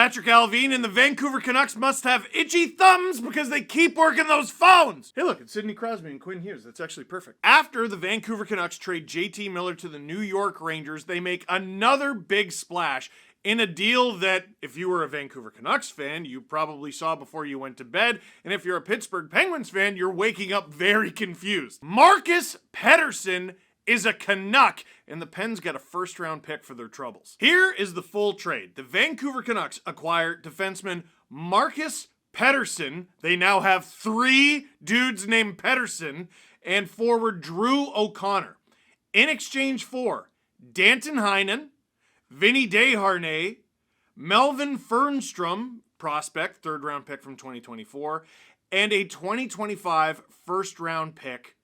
Patrick Alvin and the Vancouver Canucks must have itchy thumbs because they keep working those phones. Hey look, it's Sidney Crosby and Quinn Hughes. That's actually perfect. After the Vancouver Canucks trade JT Miller to the New York Rangers, they make another big splash in a deal that, if you were a Vancouver Canucks fan, you probably saw before you went to bed, and if you're a Pittsburgh Penguins fan, you're waking up very confused. Marcus Pettersson is a Canuck, and the Pens get a first-round pick for their troubles. Here is the full trade. The Vancouver Canucks acquire defenseman Marcus Pettersson. They now have 3 dudes named Pettersson, and forward Drew O'Connor. In exchange for Danton Heinen, Vinny Desharnais, Melvin Fernstrom, prospect, 3rd-round pick from 2024, and a 2025 first-round pick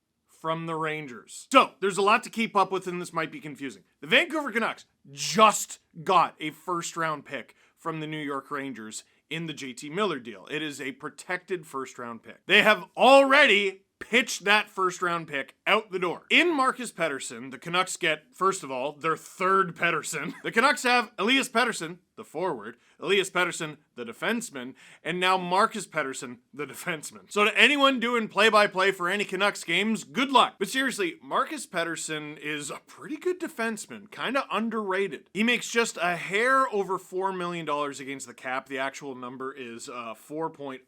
from the Rangers. So, there's a lot to keep up with, and this might be confusing. The Vancouver Canucks just got a first-round pick from the New York Rangers in the JT Miller deal. It is a protected first-round pick. They have already pitched that first-round pick out the door. In Marcus Pettersson, the Canucks get, first of all, their 3rd Pettersson. The Canucks have Elias Pettersson, the forward, Elias Pettersson, the defenseman, and now Marcus Pettersson, the defenseman. So to anyone doing play-by-play for any Canucks games, good luck. But seriously, Marcus Pettersson is a pretty good defenseman, kind of underrated. He makes just a hair over $4 million against the cap. The actual number is $4.025,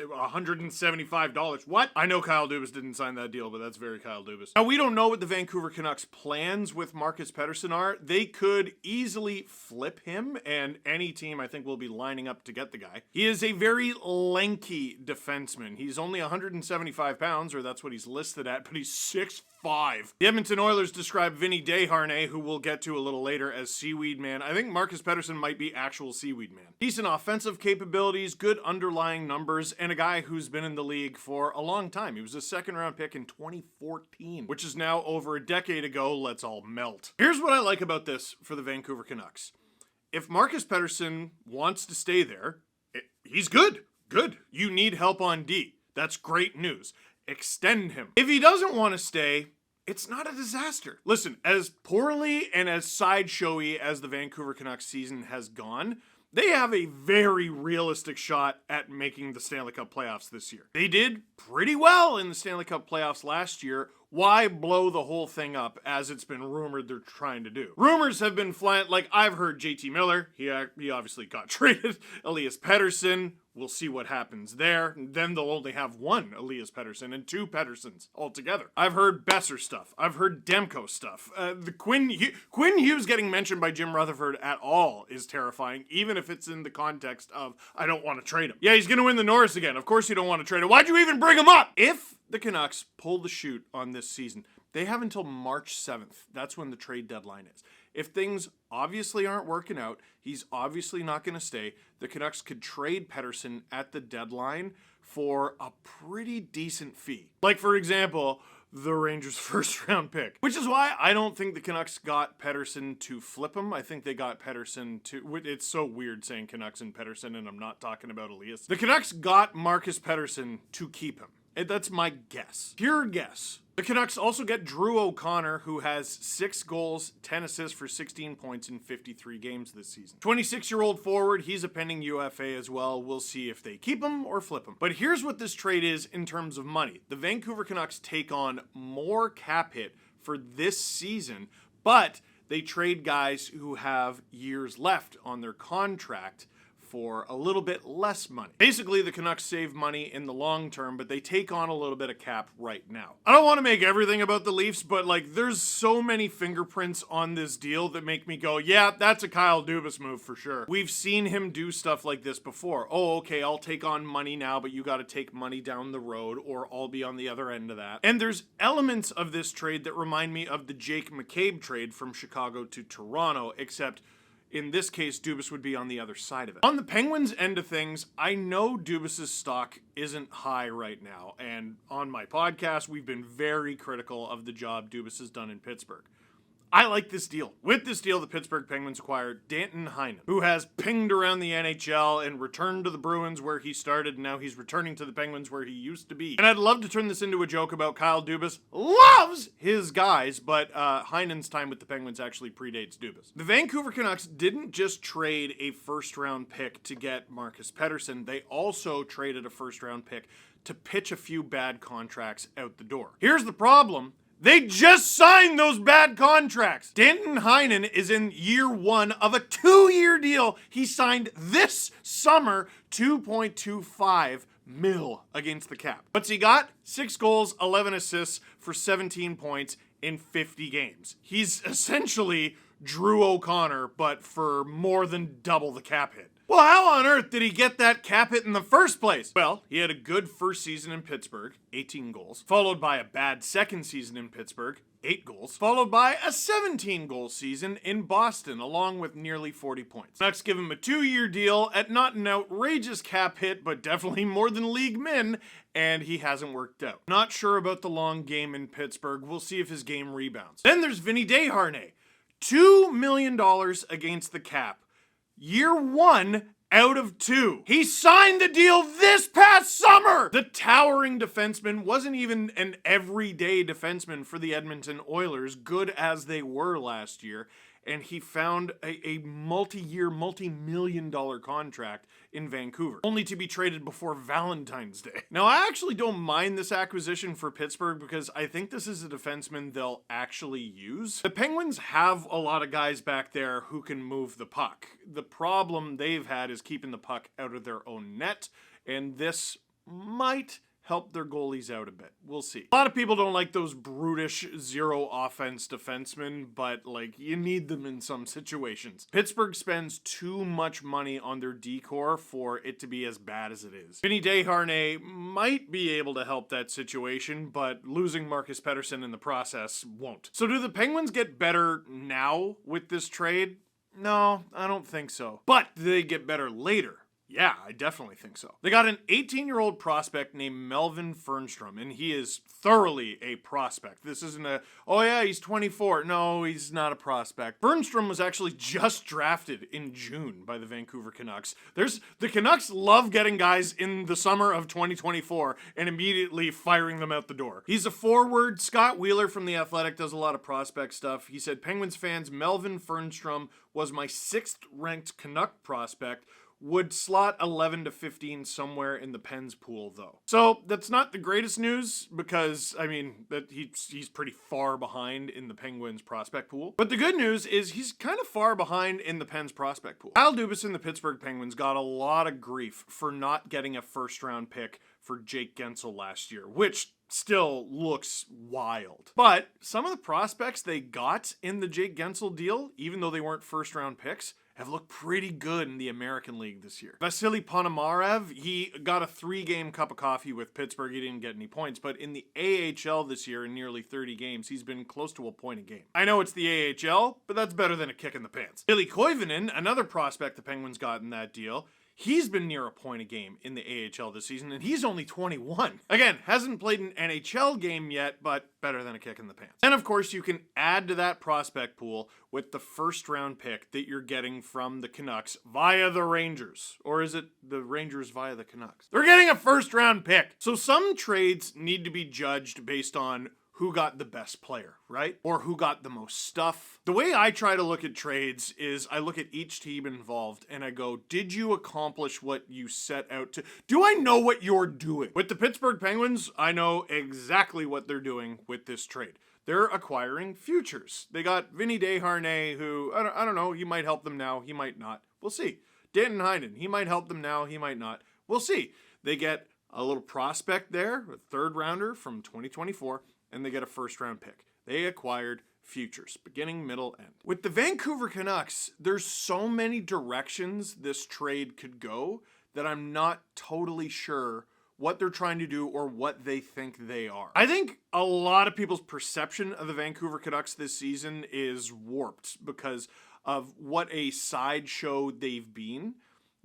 $175. What? I know Kyle Dubas didn't sign that deal, but that's very Kyle Dubas. Now, we don't know what the Vancouver Canucks' plans with Marcus Pettersson are. They could easily flip him, and any team I think will be lining up to get the guy. He is a very lanky defenseman. He's only 175 pounds, or that's what he's listed at, but he's 6'5". The Edmonton Oilers describe Vinny Desharnais, who we'll get to a little later, as Seaweed Man. I think Marcus Pettersson might be actual Seaweed Man. Decent offensive capabilities, good underlying numbers, and a guy who's been in the league for a long time. He was a 2nd-round pick in 2014, which is now over a decade ago. Let's all melt. Here's what I like about this for the Vancouver Canucks. If Marcus Pettersson wants to stay there, he's good. Good. You need help on D. That's great news. Extend him. If he doesn't want to stay, it's not a disaster. Listen, as poorly and as sideshowy as the Vancouver Canucks season has gone, they have a very realistic shot at making the Stanley Cup playoffs this year. They did pretty well in the Stanley Cup playoffs last year. Why blow the whole thing up as it's been rumored they're trying to do? Rumors have been flying, like I've heard JT Miller, he obviously got traded. Elias Pettersson, we'll see what happens there. And then they'll only have 1 Elias Pettersson and 2 Petterssons altogether. I've heard Besser stuff. I've heard Demko stuff. The Quinn Hughes getting mentioned by Jim Rutherford at all is terrifying, even if it's in the context of, I don't want to trade him. Yeah, he's going to win the Norris again. Of course you don't want to trade him. Why'd you even bring him up? If the Canucks pull the chute on this season, they have until March 7th. That's when the trade deadline is. If things obviously aren't working out, he's obviously not going to stay, the Canucks could trade Pettersson at the deadline for a pretty decent fee. Like, for example, the Rangers' first-round pick. Which is why I don't think the Canucks got Pettersson to flip him. I think they got Pettersson to... It's so weird saying Canucks and Pettersson, and I'm not talking about Elias. The Canucks got Marcus Pettersson to keep him. That's my guess. Pure guess. The Canucks also get Drew O'Connor, who has 6 goals, 10 assists for 16 points in 53 games this season. 26-year-old forward, he's a pending UFA as well. We'll see if they keep him or flip him. But here's what this trade is in terms of money. The Vancouver Canucks take on more cap hit for this season, but they trade guys who have years left on their contract for a little bit less money. Basically, the Canucks save money in the long term, but they take on a little bit of cap right now. I don't want to make everything about the Leafs, but there's so many fingerprints on this deal that make me go, yeah, that's a Kyle Dubas move for sure. We've seen him do stuff like this before. Oh, okay, I'll take on money now, but you got to take money down the road, or I'll be on the other end of that. And there's elements of this trade that remind me of the Jake McCabe trade from Chicago to Toronto, except in this case, Dubas would be on the other side of it. On the Penguins' end of things, I know Dubas' stock isn't high right now, and on my podcast, we've been very critical of the job Dubas has done in Pittsburgh. I like this deal. With this deal, the Pittsburgh Penguins acquired Danton Heinen, who has pinged around the NHL and returned to the Bruins where he started, and now he's returning to the Penguins where he used to be. And I'd love to turn this into a joke about Kyle Dubas loves his guys, but Heinen's time with the Penguins actually predates Dubas. The Vancouver Canucks didn't just trade a first-round pick to get Marcus Pettersson, they also traded a first-round pick to pitch a few bad contracts out the door. Here's the problem. They just signed those bad contracts. Danton Heinen is in year 1 of a 2-year deal he signed this summer, $2.25 million against the cap. What's he got? 6 goals, 11 assists for 17 points in 50 games. He's essentially Drew O'Connor, but for more than double the cap hit. Well, how on earth did he get that cap hit in the first place? Well, he had a good first season in Pittsburgh, 18 goals, followed by a bad second season in Pittsburgh, 8 goals, followed by a 17-goal season in Boston, along with nearly 40 points. Canucks give him a 2-year deal at not an outrageous cap hit, but definitely more than league min, and he hasn't worked out. Not sure about the long game in Pittsburgh. We'll see if his game rebounds. Then there's Vinny Desharnais. $2 million against the cap. Year 1 out of 2. He signed the deal this past summer! The towering defenseman wasn't even an everyday defenseman for the Edmonton Oilers, good as they were last year, and he found a multi-year, multi-million-dollar contract in Vancouver, only to be traded before Valentine's Day. Now, I actually don't mind this acquisition for Pittsburgh because I think this is a defenseman they'll actually use. The Penguins have a lot of guys back there who can move the puck. The problem they've had is keeping the puck out of their own net, and this might help their goalies out a bit. We'll see. A lot of people don't like those brutish zero offense defensemen, but like you need them in some situations. Pittsburgh spends too much money on their decor for it to be as bad as it is. Vinny Desharnais might be able to help that situation, but losing Marcus Pettersson in the process won't. So do the Penguins get better now with this trade? No, I don't think so. But do they get better later? Yeah, I definitely think so. They got an 18-year-old prospect named Melvin Fernstrom, and he is thoroughly a prospect. This isn't a, oh yeah, he's 24. No, he's not a prospect. Fernstrom was actually just drafted in June by the Vancouver Canucks. The Canucks love getting guys in the summer of 2024 and immediately firing them out the door. He's a forward. Scott Wheeler from The Athletic does a lot of prospect stuff. He said, Penguins fans, Melvin Fernstrom was my 6th ranked Canuck prospect, would slot 11 to 15 somewhere in the Pens pool, though. So that's not the greatest news because, I mean, that he's pretty far behind in the Penguins prospect pool. But the good news is he's kind of far behind in the Pens prospect pool. Kyle Dubas and the Pittsburgh Penguins got a lot of grief for not getting a first-round pick for Jake Gensel last year, which still looks wild. But some of the prospects they got in the Jake Gensel deal, even though they weren't first-round picks, have looked pretty good in the American League this year. Vasily Ponomarev, he got a 3-game cup of coffee with Pittsburgh. He didn't get any points, but in the AHL this year, in nearly 30 games, he's been close to a point a game. I know it's the AHL, but that's better than a kick in the pants. Billy Koivunen, another prospect the Penguins got in that deal, he's been near a point a game in the AHL this season, and he's only 21. Again, hasn't played an NHL game yet, but better than a kick in the pants. And of course, you can add to that prospect pool with the first-round pick that you're getting from the Canucks via the Rangers. Or is it the Rangers via the Canucks? They're getting a first-round pick. So some trades need to be judged based on who got the best player, right? Or who got the most stuff. The way I try to look at trades is I look at each team involved and I go, did you accomplish what you set out to? Do I know what you're doing? With the Pittsburgh Penguins, I know exactly what they're doing with this trade. They're acquiring futures. They got Vinny Desharnais, who, I don't know, he might help them now, he might not. We'll see. Danton Heinen, he might help them now, he might not. We'll see. They get a little prospect there, a 3rd rounder from 2024, and they get a first-round pick. They acquired futures, beginning, middle, end. With the Vancouver Canucks, there's so many directions this trade could go that I'm not totally sure what they're trying to do or what they think they are. I think a lot of people's perception of the Vancouver Canucks this season is warped because of what a sideshow they've been.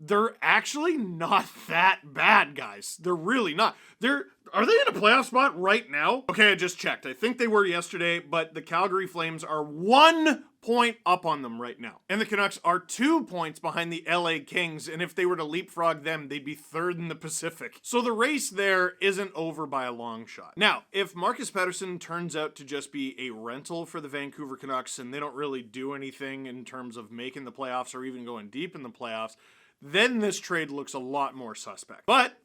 they're actually not that bad, guys. They're really not. Are they in a playoff spot right now? Okay, I just checked. I think they were yesterday, but the Calgary Flames are 1 point up on them right now. And the Canucks are 2 points behind the LA Kings, and if they were to leapfrog them, they'd be third in the Pacific. So the race there isn't over by a long shot. Now, if Marcus Pettersson turns out to just be a rental for the Vancouver Canucks and they don't really do anything in terms of making the playoffs or even going deep in the playoffs, then this trade looks a lot more suspect. But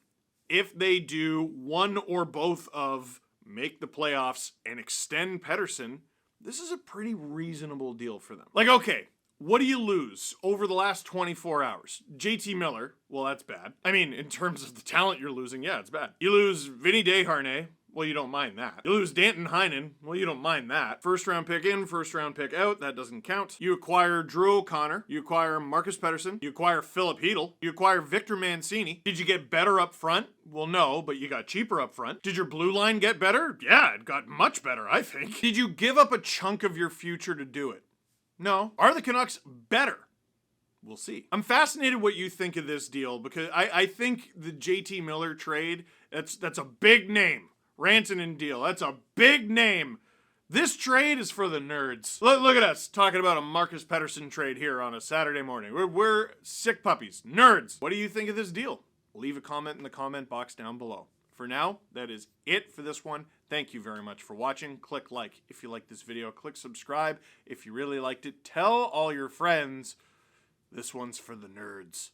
if they do one or both of make the playoffs and extend Pettersson, this is a pretty reasonable deal for them. Like, okay, what do you lose over the last 24 hours? JT Miller, well, that's bad. I mean, in terms of the talent you're losing, yeah, it's bad. You lose Vinny Desharnais. Well, you don't mind that. You lose Danton Heinen. Well, you don't mind that. First round pick in, first round pick out. That doesn't count. You acquire Drew O'Connor. You acquire Marcus Pettersson. You acquire Philip Hedl. You acquire Victor Mancini. Did you get better up front? Well, no, but you got cheaper up front. Did your blue line get better? Yeah, it got much better, I think. Did you give up a chunk of your future to do it? No. Are the Canucks better? We'll see. I'm fascinated what you think of this deal because I think the JT Miller trade, that's a big name. Rantanen deal. That's a big name. This trade is for the nerds. Look at us talking about a Marcus Pettersson trade here on a Saturday morning. We're sick puppies. Nerds. What do you think of this deal? Leave a comment in the comment box down below. For now, that is it for this one. Thank you very much for watching. Click like if you liked this video. Click subscribe if you really liked it. Tell all your friends. This one's for the nerds.